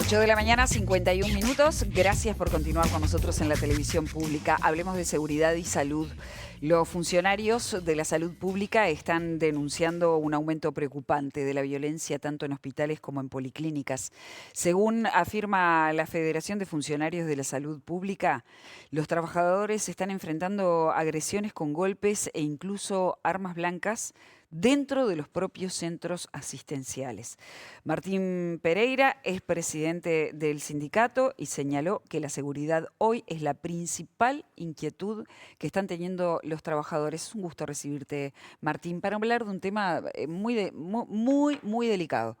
8 de la mañana, 51 minutos. Gracias por continuar con nosotros en la televisión pública. Hablemos de seguridad y salud. Los funcionarios de la salud pública están denunciando un aumento preocupante de la violencia tanto en hospitales como en policlínicas. Según afirma la Federación de Funcionarios de la Salud Pública, los trabajadores están enfrentando agresiones con golpes e incluso armas blancas dentro de los propios centros asistenciales. Martín Pereira es presidente del sindicato y señaló que la seguridad hoy es la principal inquietud que están teniendo los trabajadores. Es un gusto recibirte, Martín, para hablar de un tema muy delicado.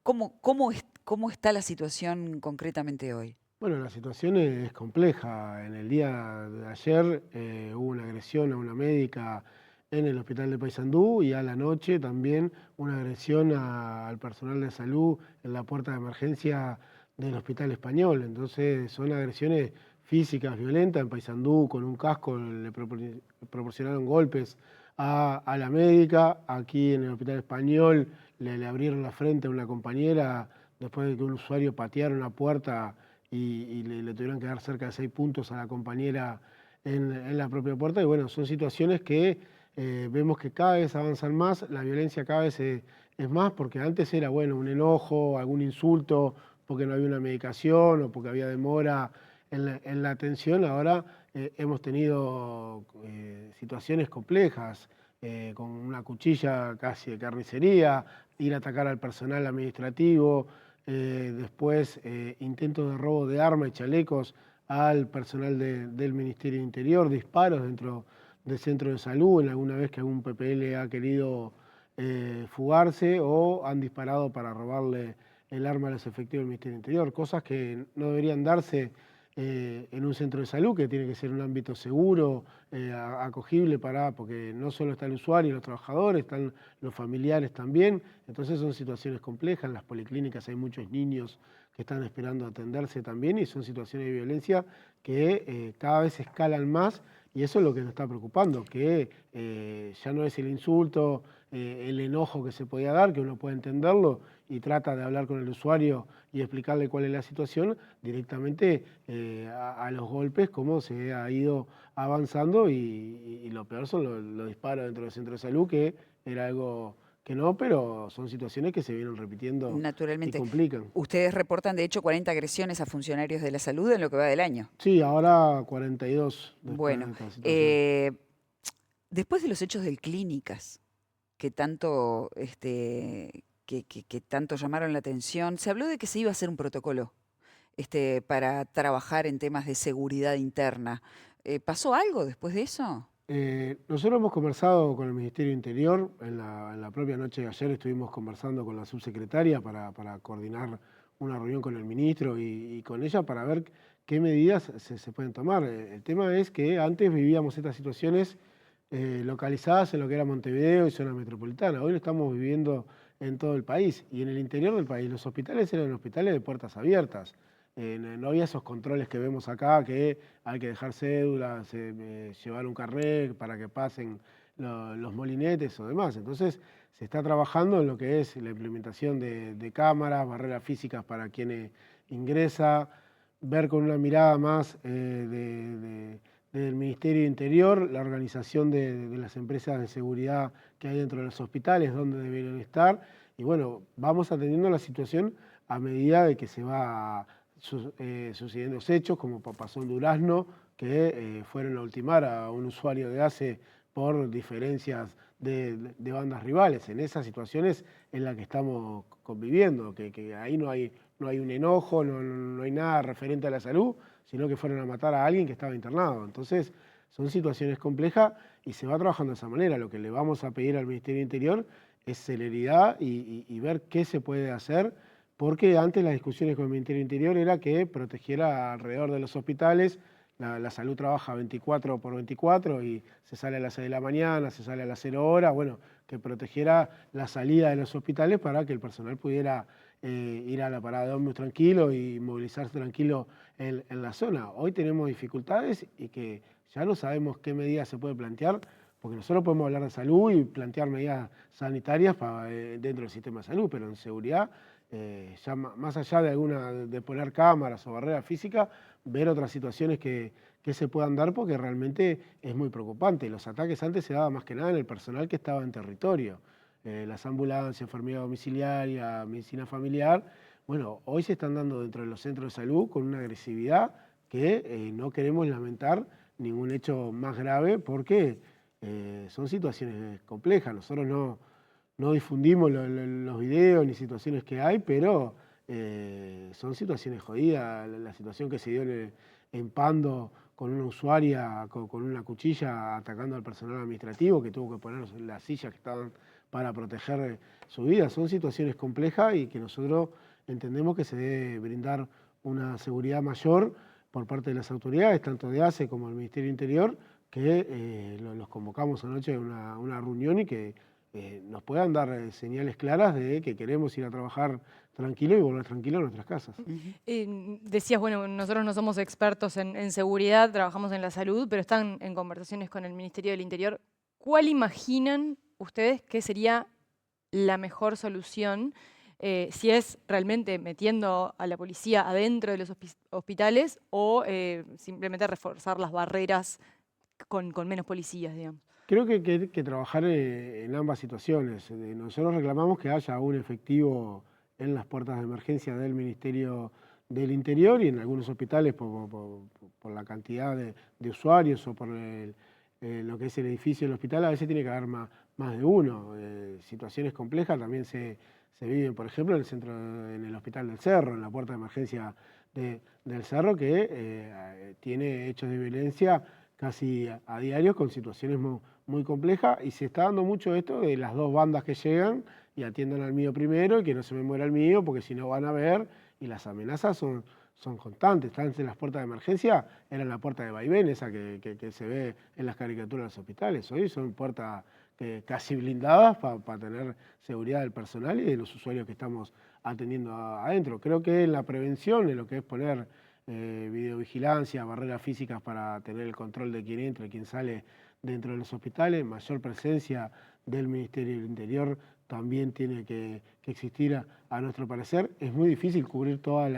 ¿Cómo está la situación concretamente hoy? Bueno, la situación es compleja. En el día de ayer hubo una agresión a una médica en el hospital de Paysandú y a la noche también una agresión al personal de salud en la puerta de emergencia del Hospital Español. Entonces son agresiones físicas, violentas. En Paysandú con un casco le proporcionaron golpes a la médica. Aquí en el Hospital Español le abrieron la frente a una compañera después de que un usuario pateara una puerta y le tuvieron que dar cerca de 6 puntos a la compañera en la propia puerta. Y bueno, son situaciones que vemos que cada vez avanzan más, la violencia cada vez es más, porque antes era, bueno, un enojo, algún insulto, porque no había una medicación o porque había demora en la atención. Ahora hemos tenido situaciones complejas, con una cuchilla casi de carnicería, ir a atacar al personal administrativo, después intentos de robo de armas y chalecos al personal del Ministerio del Interior, disparos dentro del centro de salud, en alguna vez que algún PPL ha querido fugarse o han disparado para robarle el arma a los efectivos del Ministerio del Interior, cosas que no deberían darse en un centro de salud, que tiene que ser un ámbito seguro, acogible porque no solo está el usuario y los trabajadores, están los familiares también. Entonces son situaciones complejas. En las policlínicas hay muchos niños que están esperando atenderse también y son situaciones de violencia que cada vez escalan más. Y eso es lo que nos está preocupando, que ya no es el insulto, el enojo que se podía dar, que uno puede entenderlo y trata de hablar con el usuario y explicarle cuál es la situación, directamente a los golpes, cómo se ha ido avanzando y lo peor son los disparos dentro del centro de salud, que era algo que no, pero son situaciones que se vienen repitiendo y Naturalmente. complican. Ustedes reportan, de hecho, 40 agresiones a funcionarios de la salud en lo que va del año. Sí, ahora 42 después Bueno, de esta situación. después de los hechos del Clínicas, que tanto, que tanto llamaron la atención, se habló de que se iba a hacer un protocolo para trabajar en temas de seguridad interna. ¿Pasó algo después de eso? Nosotros hemos conversado con el Ministerio del Interior, en la propia noche de ayer estuvimos conversando con la subsecretaria para coordinar una reunión con el ministro y con ella para ver qué medidas se pueden tomar. El tema es que antes vivíamos estas situaciones localizadas en lo que era Montevideo y zona metropolitana. Hoy lo estamos viviendo en todo el país y en el interior del país. Los hospitales eran hospitales de puertas abiertas. No había esos controles que vemos acá, que hay que dejar cédulas, llevar un carnet para que pasen los molinetes o demás. Entonces se está trabajando en lo que es la implementación de cámaras, barreras físicas para quien ingresa, ver con una mirada más del Ministerio de Interior la organización de las empresas de seguridad que hay dentro de los hospitales, dónde deberían estar. Y bueno, vamos atendiendo la situación a medida de que se va sucediendo hechos, como pasó en Durazno, que fueron a ultimar a un usuario de ACE por diferencias de bandas rivales. En esas situaciones en las que estamos conviviendo, que ahí no hay un enojo, no hay nada referente a la salud, sino que fueron a matar a alguien que estaba internado. Entonces, son situaciones complejas y se va trabajando de esa manera. Lo que le vamos a pedir al Ministerio del Interior es celeridad y ver qué se puede hacer, porque antes las discusiones con el Ministerio del Interior era que protegiera alrededor de los hospitales. La salud trabaja 24 por 24 y se sale a las 6 de la mañana, se sale a las 0 horas, bueno, que protegiera la salida de los hospitales para que el personal pudiera ir a la parada de ómnibus tranquilo y movilizarse tranquilo en la zona. Hoy tenemos dificultades y que ya no sabemos qué medidas se puede plantear, porque nosotros podemos hablar de salud y plantear medidas sanitarias dentro del sistema de salud, pero en seguridad ya más allá de poner cámaras o barreras físicas, ver otras situaciones que se puedan dar, porque realmente es muy preocupante. Los ataques antes se daban más que nada en el personal que estaba en territorio. Las ambulancias, enfermería domiciliaria, medicina familiar. Bueno, hoy se están dando dentro de los centros de salud con una agresividad que no queremos lamentar ningún hecho más grave, porque son situaciones complejas. Nosotros no difundimos los videos ni situaciones que hay, pero son situaciones jodidas. La situación que se dio en Pando con una usuaria con una cuchilla atacando al personal administrativo, que tuvo que poner las sillas que estaban para proteger su vida. Son situaciones complejas y que nosotros entendemos que se debe brindar una seguridad mayor por parte de las autoridades, tanto de ACE como del Ministerio del Interior, que los convocamos anoche a una reunión y que nos puedan dar señales claras de que queremos ir a trabajar tranquilo y volver tranquilo a nuestras casas. Decías, bueno, nosotros no somos expertos en seguridad, trabajamos en la salud, pero están en conversaciones con el Ministerio del Interior. ¿Cuál imaginan ustedes que sería la mejor solución? Si es realmente metiendo a la policía adentro de los hospitales o simplemente reforzar las barreras con menos policías, digamos. Creo que hay que trabajar en ambas situaciones. Nosotros reclamamos que haya un efectivo en las puertas de emergencia del Ministerio del Interior y en algunos hospitales por la cantidad de usuarios o por lo que es el edificio del hospital, a veces tiene que haber más de uno. Situaciones complejas también se viven, por ejemplo, en el Hospital del Cerro, en la puerta de emergencia del Cerro, que tiene hechos de violencia casi a diario, con situaciones muy complejas, y se está dando mucho esto de las dos bandas que llegan y atiendan al mío primero y que no se me muera el mío, porque si no van a ver, y las amenazas son constantes. Están en las puertas de emergencia, eran la puerta de vaivén, esa que se ve en las caricaturas de los hospitales. Hoy son puertas casi blindadas para tener seguridad del personal y de los usuarios que estamos atendiendo adentro. Creo que en la prevención, en lo que es poner videovigilancia, barreras físicas para tener el control de quién entra y quién sale dentro de los hospitales, mayor presencia del Ministerio del Interior también tiene que existir a nuestro parecer. Es muy difícil cubrir todos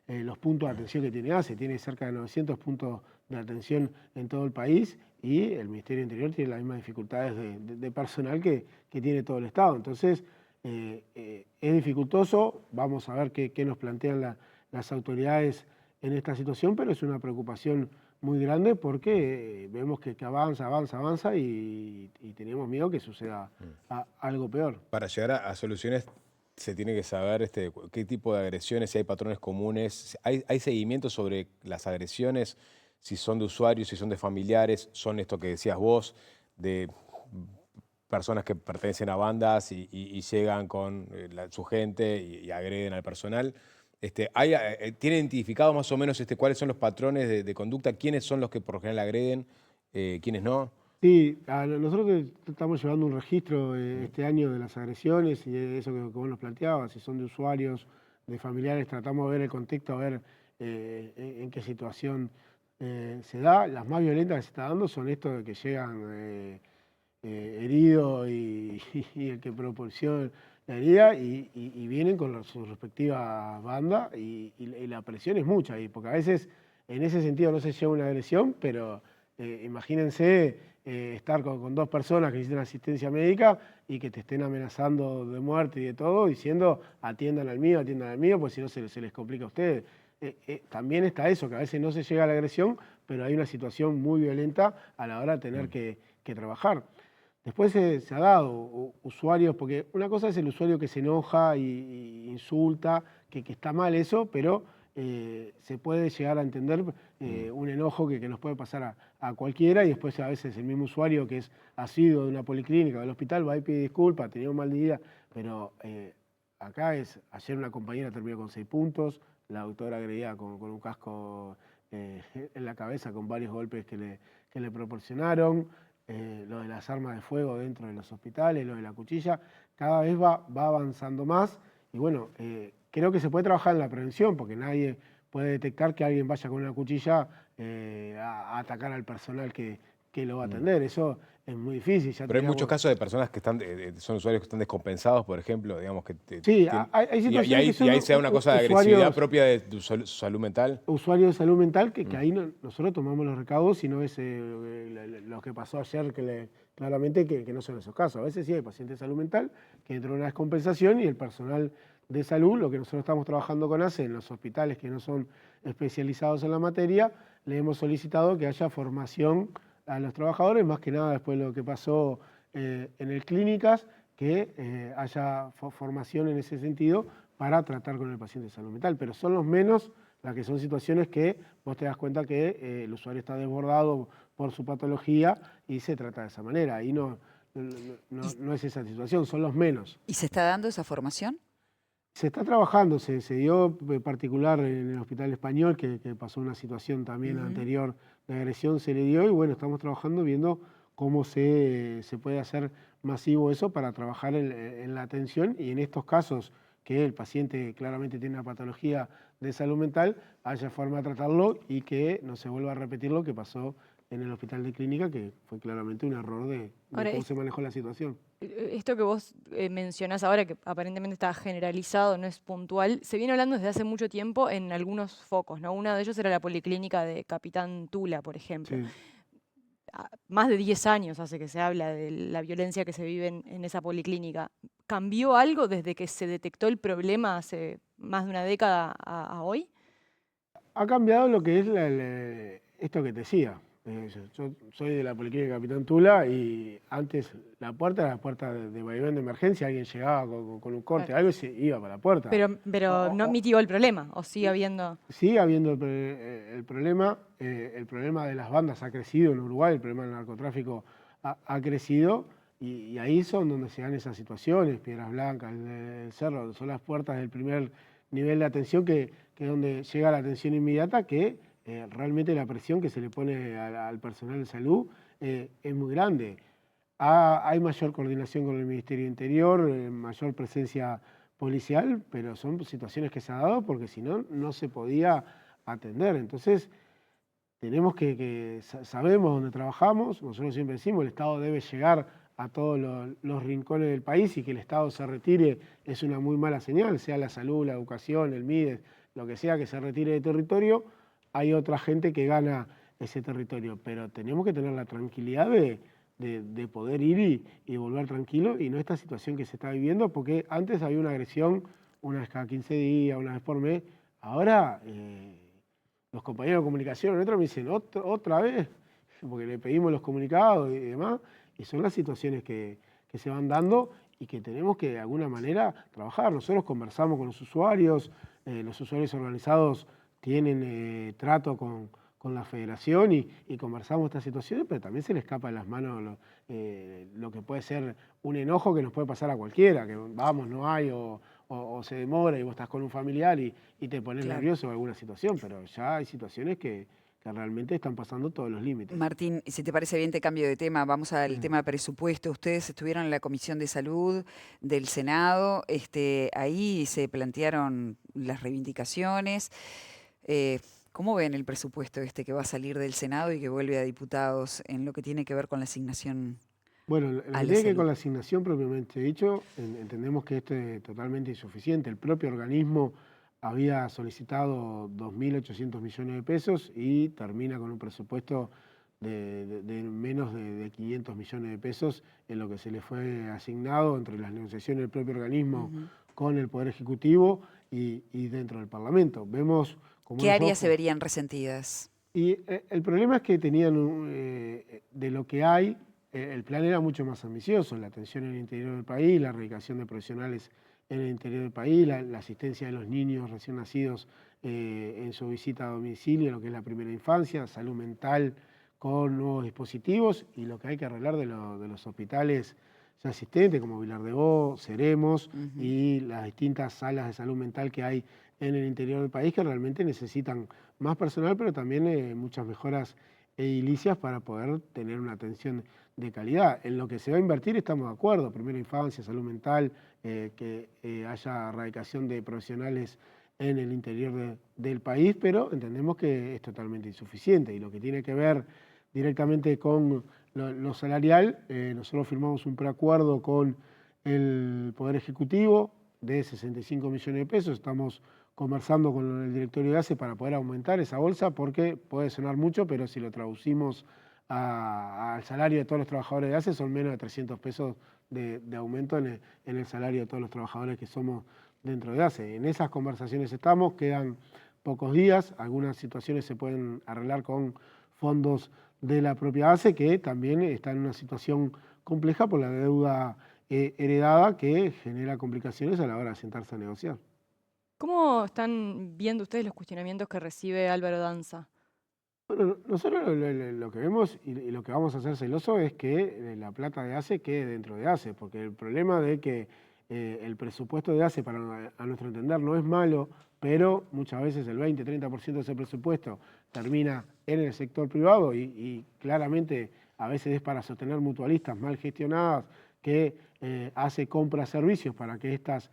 los puntos de atención que tiene ACE, tiene cerca de 900 puntos de atención en todo el país y el Ministerio del Interior tiene las mismas dificultades de personal que tiene todo el Estado. Entonces, es dificultoso. Vamos a ver qué nos plantean las autoridades en esta situación, pero es una preocupación muy grande porque vemos que avanza y tenemos miedo que suceda algo peor. Para llegar a soluciones se tiene que saber qué tipo de agresiones, si hay patrones comunes, hay seguimiento sobre las agresiones, si son de usuarios, si son de familiares, son esto que decías vos, de personas que pertenecen a bandas y llegan con su gente y agreden al personal. ¿Tiene identificado más o menos cuáles son los patrones de conducta? ¿Quiénes son los que por lo general agreden? ¿Quiénes no? Sí, nosotros estamos llevando un registro este año de las agresiones y de eso que vos nos planteabas, si son de usuarios, de familiares, tratamos de ver el contexto, a ver en qué situación se da. Las más violentas que se está dando son estos de que llegan heridos y el que proporciona la herida y vienen con sus respectivas bandas y la presión es mucha ahí, porque a veces en ese sentido no se lleva una agresión, pero imagínense estar con dos personas que necesitan asistencia médica y que te estén amenazando de muerte y de todo, diciendo atiendan al mío, pues si no se les complica a ustedes. También está eso, que a veces no se llega a la agresión, pero hay una situación muy violenta a la hora de tener que trabajar. Después se ha dado usuarios, porque una cosa es el usuario que se enoja y insulta, que está mal eso, pero se puede llegar a entender un enojo que nos puede pasar a cualquiera, y después a veces el mismo usuario que es asiduo de una policlínica o del hospital va y pide disculpas, tenía un mal día, pero acá ayer una compañera terminó con 6 puntos, la doctora agredida con un casco en la cabeza con varios golpes que le proporcionaron. Lo de las armas de fuego dentro de los hospitales, lo de la cuchilla, cada vez va avanzando más y bueno, creo que se puede trabajar en la prevención porque nadie puede detectar que alguien vaya con una cuchilla a atacar al personal que lo va a atender. Eso es muy difícil. Ya Pero hay muchos teníamos- casos de personas que están, son usuarios que están descompensados, por ejemplo, digamos que Sí, tienen- hay situaciones que son y ahí se da una cosa de agresividad usuarios, propia de su salud mental. usuarios de salud mental que ahí nosotros tomamos los recaudos y no es lo que pasó ayer, claramente que no son esos casos. A veces sí hay pacientes de salud mental que entran en una descompensación y el personal de salud, lo que nosotros estamos trabajando con ACE en los hospitales que no son especializados en la materia, le hemos solicitado que haya formación a los trabajadores, más que nada después de lo que pasó en el clínicas, que haya formación en ese sentido para tratar con el paciente de salud mental. Pero son los menos las que son situaciones que vos te das cuenta que el usuario está desbordado por su patología y se trata de esa manera. Ahí no es esa situación, son los menos. ¿Y se está dando esa formación? Se está trabajando, se dio en particular en el Hospital Español, que pasó una situación también anterior de agresión, se le dio y bueno, estamos trabajando viendo cómo se puede hacer masivo eso para trabajar en la atención y en estos casos que el paciente claramente tiene una patología de salud mental, haya forma de tratarlo y que no se vuelva a repetir lo que pasó en el Hospital de Clínica, que fue claramente un error de Ahora, cómo se manejó la situación. Esto que vos mencionás ahora, que aparentemente está generalizado, no es puntual, se viene hablando desde hace mucho tiempo en algunos focos, ¿no? Uno de ellos era la policlínica de Capitán Tula, por ejemplo. Sí. Más de 10 años hace que se habla de la violencia que se vive en esa policlínica. ¿Cambió algo desde que se detectó el problema hace más de una década a hoy? Ha cambiado lo que es esto que te decía. Yo soy de la Policlínica Capitán Tula y antes la puerta era la puerta de vaivén de emergencia, alguien llegaba con un corte, algo y se iba para la puerta. Pero no mitigó el problema, o sigue habiendo... Sigue habiendo el problema de las bandas ha crecido en Uruguay, el problema del narcotráfico ha crecido y ahí son donde se dan esas situaciones, Piedras Blancas, el Cerro, son las puertas del primer nivel de atención que es donde llega la atención inmediata, que realmente la presión que se le pone al personal de salud es muy grande. Hay mayor coordinación con el Ministerio de Interior, mayor presencia policial, pero son situaciones que se han dado porque si no, no se podía atender. Entonces, tenemos sabemos dónde trabajamos, nosotros siempre decimos, el Estado debe llegar a todos los rincones del país y que el Estado se retire es una muy mala señal, sea la salud, la educación, el MIDES, lo que sea que se retire de territorio, hay otra gente que gana ese territorio, pero tenemos que tener la tranquilidad de poder ir y volver tranquilo y no esta situación que se está viviendo, porque antes había una agresión una vez cada 15 días, una vez por mes, ahora los compañeros de comunicación nuestros me dicen otra vez, porque le pedimos los comunicados y demás, y son las situaciones que se van dando y que tenemos que de alguna manera trabajar. Nosotros conversamos con los usuarios organizados tienen trato con la federación y conversamos estas situaciones, pero también se le escapa de las manos lo que puede ser un enojo que nos puede pasar a cualquiera, que vamos, no hay, o se demora y vos estás con un familiar y te pones nervioso en alguna situación, pero ya hay situaciones que realmente están pasando todos los límites. Martín, si te parece bien, te cambio de tema. Vamos al tema presupuesto. Ustedes estuvieron en la Comisión de Salud del Senado. Ahí se plantearon las reivindicaciones. ¿Cómo ven el presupuesto que va a salir del Senado y que vuelve a diputados en lo que tiene que ver con la asignación? Bueno, lo que tiene que ver con la asignación propiamente dicho, entendemos que esto es totalmente insuficiente. El propio organismo había solicitado 2.800 millones de pesos y termina con un presupuesto de menos de 500 millones de pesos en lo que se le fue asignado entre las negociaciones del propio organismo con el Poder Ejecutivo y dentro del Parlamento. Vemos como ¿Qué áreas se verían resentidas? Y el problema es que tenían, de lo que hay, el plan era mucho más ambicioso, la atención en el interior del país, la erradicación de profesionales en el interior del país, la asistencia de los niños recién nacidos en su visita a domicilio, lo que es la primera infancia, salud mental con nuevos dispositivos y lo que hay que arreglar de los hospitales ya existentes como Vilar de Bo, Ceremos y las distintas salas de salud mental que hay en el interior del país que realmente necesitan más personal, pero también muchas mejoras edilicias para poder tener una atención de calidad. En lo que se va a invertir estamos de acuerdo, primera infancia, salud mental, que haya erradicación de profesionales en el interior del país, pero entendemos que es totalmente insuficiente y lo que tiene que ver directamente con lo salarial, nosotros firmamos un preacuerdo con el Poder Ejecutivo de 65 millones de pesos. Estamos conversando con el directorio de ACE para poder aumentar esa bolsa, porque puede sonar mucho, pero si lo traducimos al salario de todos los trabajadores de ACE, son menos de 300 pesos de aumento en el salario de todos los trabajadores que somos dentro de ACE. En esas conversaciones estamos, quedan pocos días, algunas situaciones se pueden arreglar con fondos de la propia ACE, que también está en una situación compleja por la deuda heredada, que genera complicaciones a la hora de sentarse a negociar. ¿Cómo están viendo ustedes los cuestionamientos que recibe Álvaro Danza? Bueno, nosotros lo que vemos y lo que vamos a hacer celoso es que la plata de ACE quede dentro de ACE, porque el problema de que el presupuesto de ACE, a nuestro entender, no es malo, pero muchas veces el 20-30% de ese presupuesto termina en el sector privado y claramente a veces es para sostener mutualistas mal gestionadas que ACE compra servicios para que éstas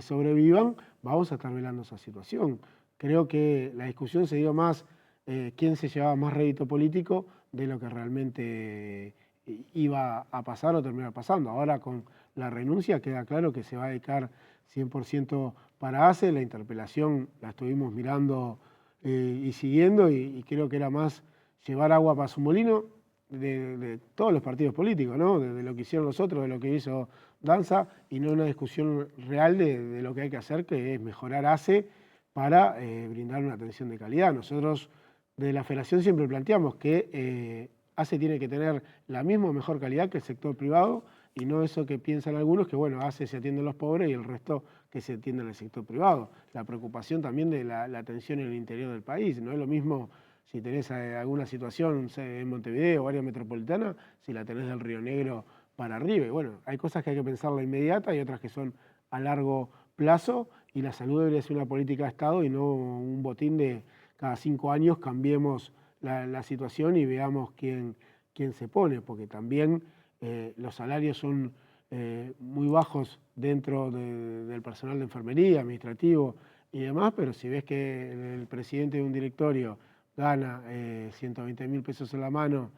sobrevivan. Vamos a estar velando esa situación. Creo que la discusión se dio más quién se llevaba más rédito político de lo que realmente iba a pasar o terminar pasando. Ahora con la renuncia queda claro que se va a dedicar 100% para ACE. La interpelación la estuvimos mirando y siguiendo y creo que era más llevar agua para su molino de todos los partidos políticos, ¿no? De lo que hicieron los otros, de lo que hizo Danza, y no una discusión real de lo que hay que hacer, que es mejorar ACE para brindar una atención de calidad. Nosotros de la Federación siempre planteamos que ACE tiene que tener la misma o mejor calidad que el sector privado, y no eso que piensan algunos, que bueno, ACE se atiende a los pobres y el resto que se atiende en el sector privado. La preocupación también de la atención en el interior del país. No es lo mismo si tenés alguna situación en Montevideo o área metropolitana, si la tenés del Río Negro para arriba. Y bueno, hay cosas que hay que pensarla inmediata y otras que son a largo plazo, y la salud debería ser una política de Estado y no un botín de cada 5 años cambiemos la situación y veamos quién se pone, porque también los salarios son muy bajos dentro del personal de enfermería, administrativo y demás, pero si ves que el presidente de un directorio gana 120.000 pesos en la mano,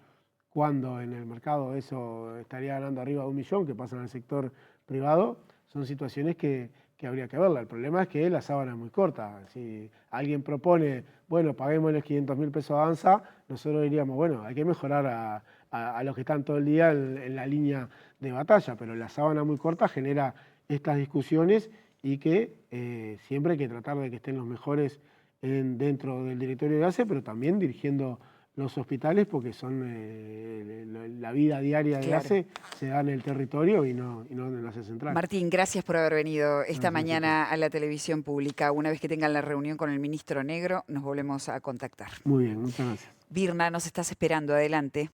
cuando en el mercado eso estaría ganando arriba de 1 millón, que pasa en el sector privado, son situaciones que habría que verla. El problema es que la sábana es muy corta. Si alguien propone, bueno, paguémosles 500.000 pesos a Danza, nosotros diríamos, bueno, hay que mejorar a los que están todo el día en la línea de batalla, pero la sábana muy corta genera estas discusiones y que siempre hay que tratar de que estén los mejores dentro del directorio de ACE, pero también dirigiendo los hospitales, porque son la vida diaria de ACE se da en el territorio y no en la ACE central. Martín, gracias por haber venido esta mañana a la televisión pública. Una vez que tengan la reunión con el ministro Negro, nos volvemos a contactar. Muy bien, muchas gracias. Virna, nos estás esperando. Adelante.